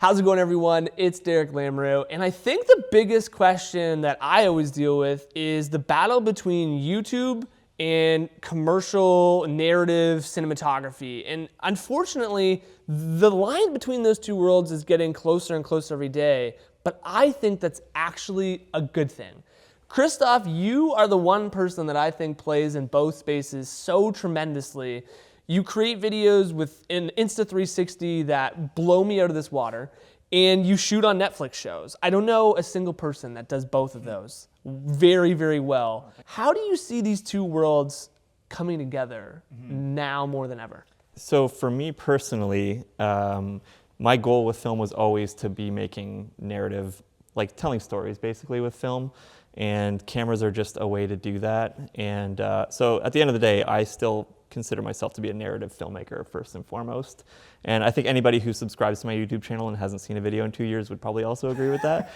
How's it going, everyone? It's Derek Lamoureux, and I think the biggest question that I always deal with is the battle between YouTube and commercial narrative cinematography. And unfortunately, the line between those two worlds is getting closer and closer every day, but I think that's actually a good thing. Christoph, you are the one person that I think plays in both spaces so tremendously. You create videos with an Insta360 that blow me out of this water, and you shoot on Netflix shows. I don't know a single person that does both of those very, very well. How do you see these two worlds coming together now more than ever? So for me personally, my goal with film was always to be making narrative, like telling stories basically with film. And cameras are just a way to do that. And so at the end of the day, I still consider myself to be a narrative filmmaker first and foremost. And I think anybody who subscribes to my YouTube channel and hasn't seen a video in 2 years would probably also agree with that.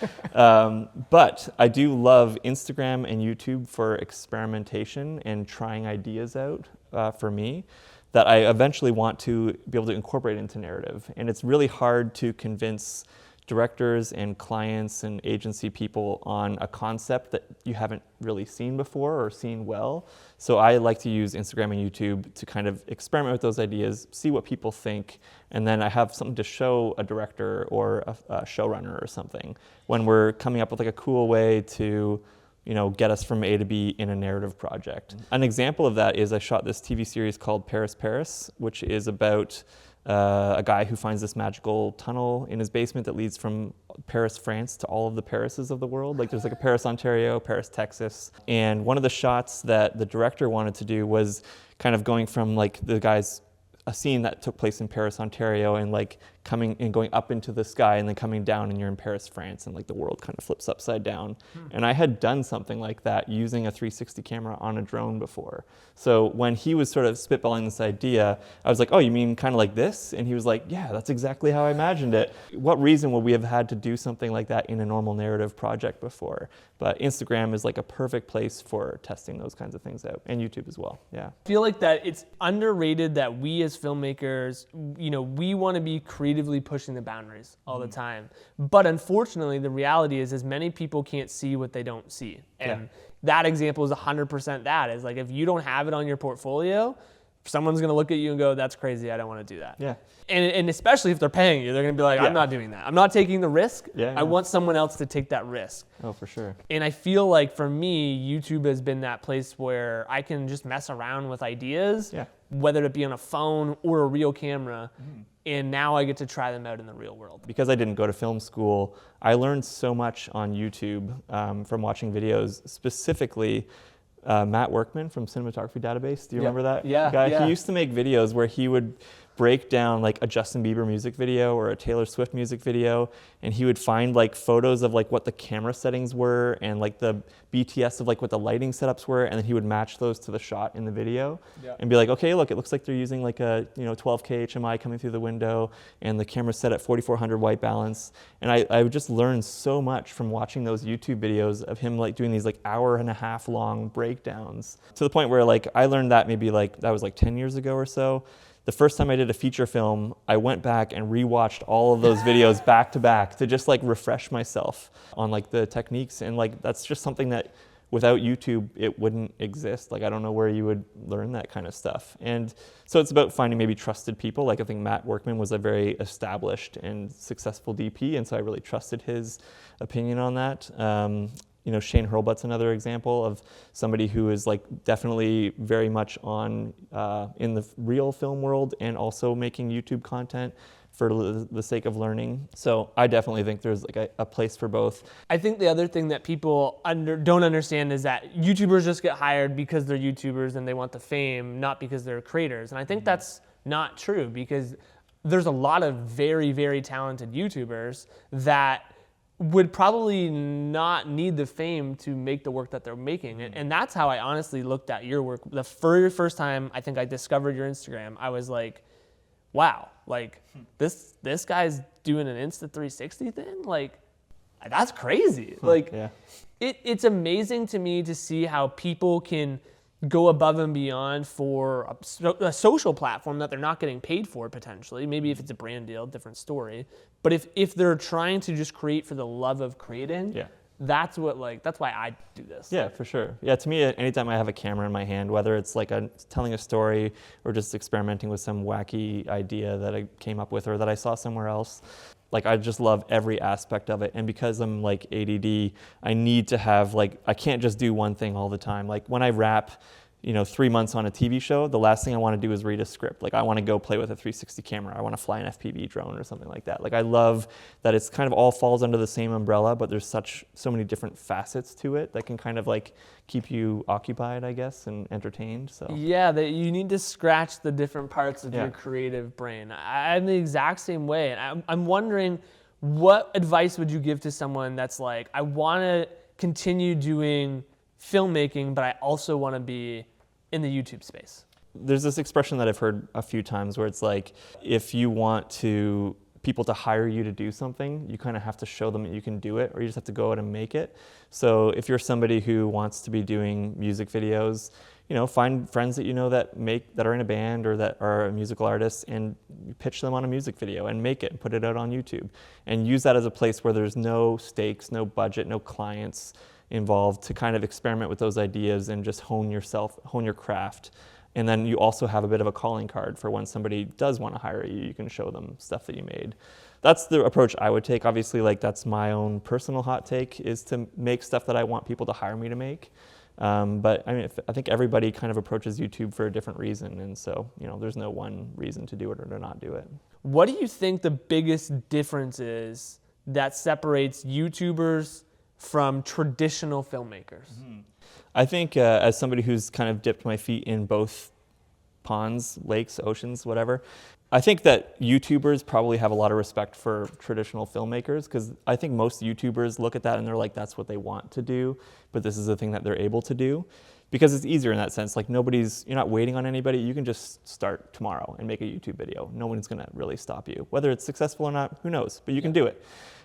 But I do love Instagram and YouTube for experimentation and trying ideas out for me that I eventually want to be able to incorporate into narrative. And it's really hard to convince directors and clients and agency people on a concept that you haven't really seen before or seen well. So I like to use Instagram and YouTube to kind of experiment with those ideas, see what people think, and then I have something to show a director or a showrunner or something when we're coming up with like a cool way to, you know, get us from A to B in a narrative project. An example of that is I shot this TV series called Paris, Paris, which is about a guy who finds this magical tunnel in his basement that leads from Paris, France to all of the Parises of the world. Like there's like a Paris, Ontario, Paris, Texas. And one of the shots that the director wanted to do was kind of going from like a scene that took place in Paris, Ontario, and like coming and going up into the sky and then coming down and you're in Paris, France, and like the world kind of flips upside down. And I had done something like that using a 360 camera on a drone before. So when he was sort of spitballing this idea, I was like, oh, you mean kind of like this? And he was like, yeah, that's exactly how I imagined it. What reason would we have had to do something like that in a normal narrative project before? But Instagram is like a perfect place for testing those kinds of things out, and YouTube as well, yeah. I feel like that it's underrated that we as filmmakers, you know, we want to be creatively pushing the boundaries all the time. But unfortunately, the reality is many people can't see what they don't see. And that example is 100% that. Is like if you don't have it on your portfolio, someone's going to look at you and go, that's crazy, I don't want to do that. Yeah. And especially if they're paying you, they're going to be like, I'm not doing that. I'm not taking the risk. I want someone else to take that risk. Oh, for sure. And I feel like for me, YouTube has been that place where I can just mess around with ideas, whether it be on a phone or a real camera. And now I get to try them out in the real world. Because I didn't go to film school, I learned so much on YouTube from watching videos, specifically Matt Workman from Cinematography Database. Do you remember that guy? He used to make videos where he would break down like a Justin Bieber music video or a Taylor Swift music video, and he would find like photos of like what the camera settings were and like the BTS of like what the lighting setups were, and then he would match those to the shot in the video and be like, okay, look, it looks like they're using like a 12K HMI coming through the window, and the camera's set at 4400 white balance. And I would just learn so much from watching those YouTube videos of him like doing these like hour-and-a-half long breakdowns, to the point where like I learned that maybe like that was like 10 years ago or so. The first time I did a feature film, I went back and rewatched all of those videos back to back to just like refresh myself on like the techniques. And like that's just something that without YouTube, it wouldn't exist. Like I don't know where you would learn that kind of stuff. And so it's about finding maybe trusted people. Like I think Matt Workman was a very established and successful DP, and so I really trusted his opinion on that. Shane Hurlbut's another example of somebody who is like definitely very much on in the real film world and also making YouTube content for the sake of learning. So I definitely think there's like a place for both. I think the other thing that people don't understand is that YouTubers just get hired because they're YouTubers and they want the fame, not because they're creators. And I think that's not true, because there's a lot of very, very talented YouTubers that would probably not need the fame to make the work that they're making. And that's how I honestly looked at your work. The very first time I think I discovered your Instagram, I was like, wow, like this guy's doing an Insta360 thing? Like, that's crazy. Like, it's amazing to me to see how people can go above and beyond for a social platform that they're not getting paid for potentially. Maybe if it's a brand deal, different story. But if they're trying to just create for the love of creating, Yeah. that's why I do this. Yeah, for sure. Yeah, to me, anytime I have a camera in my hand, whether it's like telling a story or just experimenting with some wacky idea that I came up with or that I saw somewhere else, like I just love every aspect of it. And because I'm like ADD, I need to have I can't just do one thing all the time. Like when I wrap 3 months on a TV show, the last thing I want to do is read a script. Like I want to go play with a 360 camera. I want to fly an FPV drone or something like that. Like I love that it's kind of all falls under the same umbrella, but there's so many different facets to it that can kind of keep you occupied, I guess, and entertained. So yeah, that you need to scratch the different parts of your creative brain. I'm the exact same way, and I'm wondering, what advice would you give to someone that's like, I want to continue doing filmmaking, but I also want to be in the YouTube space? There's this expression that I've heard a few times where it's like, if you want people to hire you to do something, you kind of have to show them that you can do it, or you just have to go out and make it. So if you're somebody who wants to be doing music videos, find friends that that are in a band or that are musical artists, and pitch them on a music video and make it and put it out on YouTube, and use that as a place where there's no stakes, no budget, no clients involved, to kind of experiment with those ideas and just hone your craft. And then you also have a bit of a calling card for when somebody does want to hire you, you can show them stuff that you made. That's the approach I would take. Obviously, that's my own personal hot take, is to make stuff that I want people to hire me to make. But I mean, I think everybody kind of approaches YouTube for a different reason. And so, there's no one reason to do it or to not do it. What do you think the biggest difference is that separates YouTubers from traditional filmmakers? I think as somebody who's kind of dipped my feet in both ponds, lakes, oceans, whatever, I think that YouTubers probably have a lot of respect for traditional filmmakers, because I think most YouTubers look at that and they're like, that's what they want to do, but this is the thing that they're able to do. Because it's easier in that sense. Like you're not waiting on anybody. You can just start tomorrow and make a YouTube video. No one's gonna really stop you. Whether it's successful or not, who knows, but you can do it.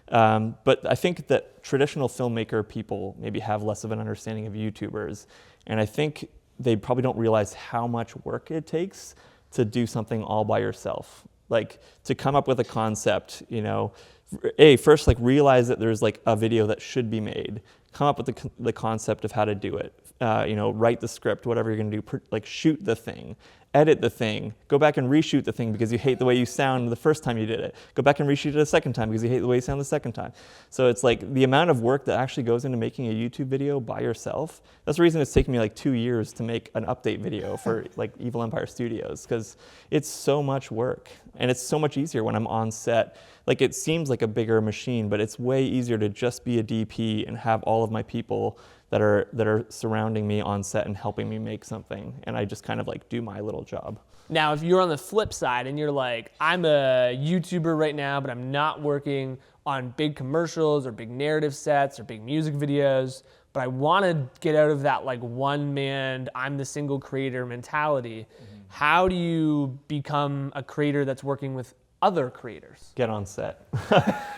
But I think that traditional filmmaker people maybe have less of an understanding of YouTubers. And I think they probably don't realize how much work it takes to do something all by yourself. Like to come up with a concept, first realize that there's a video that should be made. Come up with the concept of how to do it. Write the script, whatever you're gonna do, shoot the thing, edit the thing, go back and reshoot the thing because you hate the way you sound the first time you did it. Go back and reshoot it a second time because you hate the way you sound the second time. So it's the amount of work that actually goes into making a YouTube video by yourself. That's the reason it's taken me 2 years to make an update video for Evil Empire Studios, because it's so much work. And it's so much easier when I'm on set. It seems like a bigger machine, but it's way easier to just be a DP and have all of my people that are surrounding me on set and helping me make something, and I just kind of do my little job. Now, if you're on the flip side and you're like, I'm a YouTuber right now, but I'm not working on big commercials or big narrative sets or big music videos, but I want to get out of that one man, I'm the single creator mentality. How do you become a creator that's working with other creators? Get on set.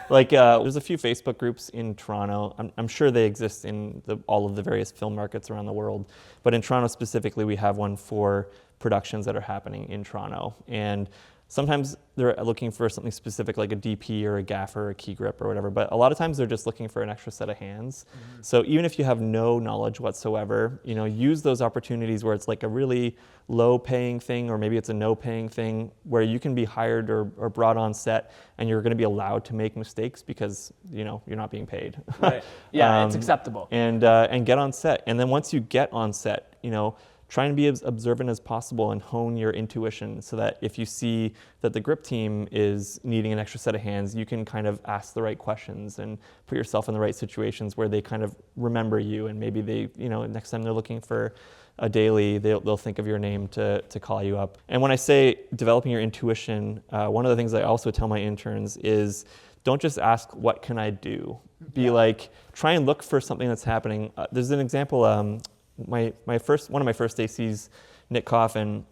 There's a few Facebook groups in Toronto. I'm sure they exist in all of the various film markets around the world. But in Toronto specifically, we have one for productions that are happening in Toronto. And sometimes they're looking for something specific, like a DP or a gaffer or a key grip or whatever. But a lot of times they're just looking for an extra set of hands. So even if you have no knowledge whatsoever, use those opportunities where it's a really low-paying thing, or maybe it's a no-paying thing, where you can be hired or brought on set and you're going to be allowed to make mistakes because you're not being paid. Right. Yeah, it's acceptable. And get on set. And then once you get on set, try and be as observant as possible and hone your intuition, so that if you see that the grip team is needing an extra set of hands, you can kind of ask the right questions and put yourself in the right situations where they kind of remember you, and maybe they, next time they're looking for a daily, they'll think of your name to call you up. And when I say developing your intuition, one of the things I also tell my interns is, don't just ask, what can I do? Be try and look for something that's happening. There's an example, one of my first ACs, Nick Coffin.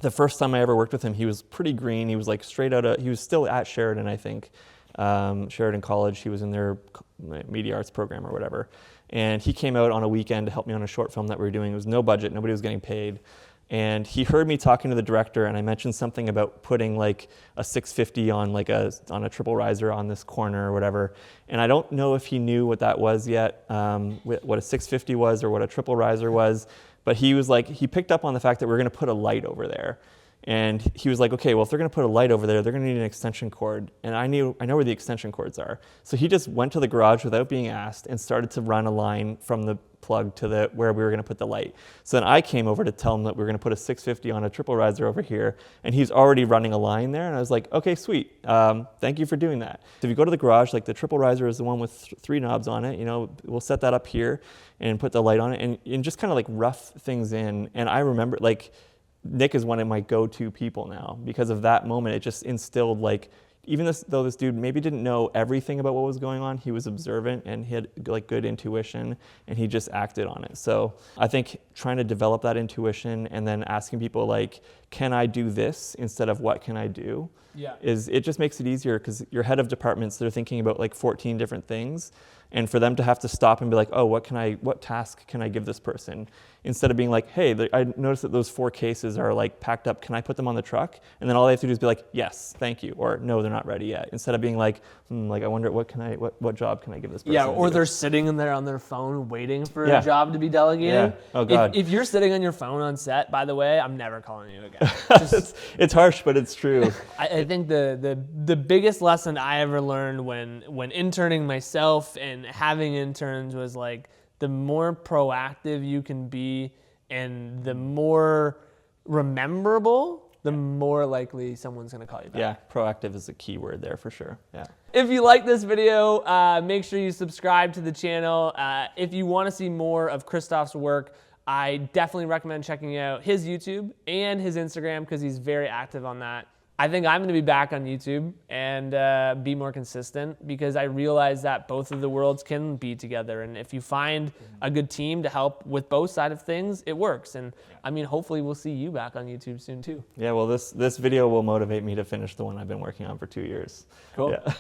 The first time I ever worked with him, he was pretty green. He was straight out of, he was still at Sheridan, I think, Sheridan College. He was in their media arts program or whatever. And he came out on a weekend to help me on a short film that we were doing. It was no budget, nobody was getting paid. And he heard me talking to the director, and I mentioned something about putting like a 650 on on a triple riser on this corner or whatever. And I don't know if he knew what that was yet, what a 650 was or what a triple riser was. But he was like, he picked up on the fact that we're going to put a light over there. And he was like, okay, well, if they're going to put a light over there, they're going to need an extension cord. And I know where the extension cords are. So he just went to the garage without being asked and started to run a line from the plug to where we were going to put the light. So then I came over to tell him that we were going to put a 650 on a triple riser over here, and he's already running a line there. And I was like, okay, sweet. Thank you for doing that. So if you go to the garage, like the triple riser is the one with 3 knobs on it. You know, we'll set that up here and put the light on it, and just kind of like rough things in. And I remember, like, Nick is one of my go-to people now because of that moment. It just instilled, like, even though this dude maybe didn't know everything about what was going on, he was observant and he had like good intuition, and he just acted on it. So I think trying to develop that intuition and then asking people like, can I do this instead of what can I do? Yeah. It just makes it easier, because your head of departments, they're thinking about like 14 different things. And for them to have to stop and be like, oh, what task can I give this person? Instead of being like, hey, I noticed that those 4 cases are like packed up. Can I put them on the truck? And then all they have to do is be like, yes, thank you. Or no, they're not ready yet. Instead of being like, like, I wonder what job can I give this person? Yeah, or they're sitting in there on their phone waiting for a job to be delegated. Yeah. Oh God. If you're sitting on your phone on set, by the way, I'm never calling you again. It's harsh, but it's true. I think the biggest lesson I ever learned when interning myself and having interns was like, the more proactive you can be and the more rememberable, the more likely someone's gonna call you back. Yeah, proactive is a key word there for sure. Yeah. If you like this video, make sure you subscribe to the channel. If you wanna see more of Christoph's work, I definitely recommend checking out his YouTube and his Instagram, because he's very active on that. I think I'm gonna be back on YouTube and be more consistent, because I realize that both of the worlds can be together. And if you find a good team to help with both sides of things, it works. And I mean, hopefully we'll see you back on YouTube soon too. Yeah, well, this video will motivate me to finish the one I've been working on for 2 years. Cool. Yeah.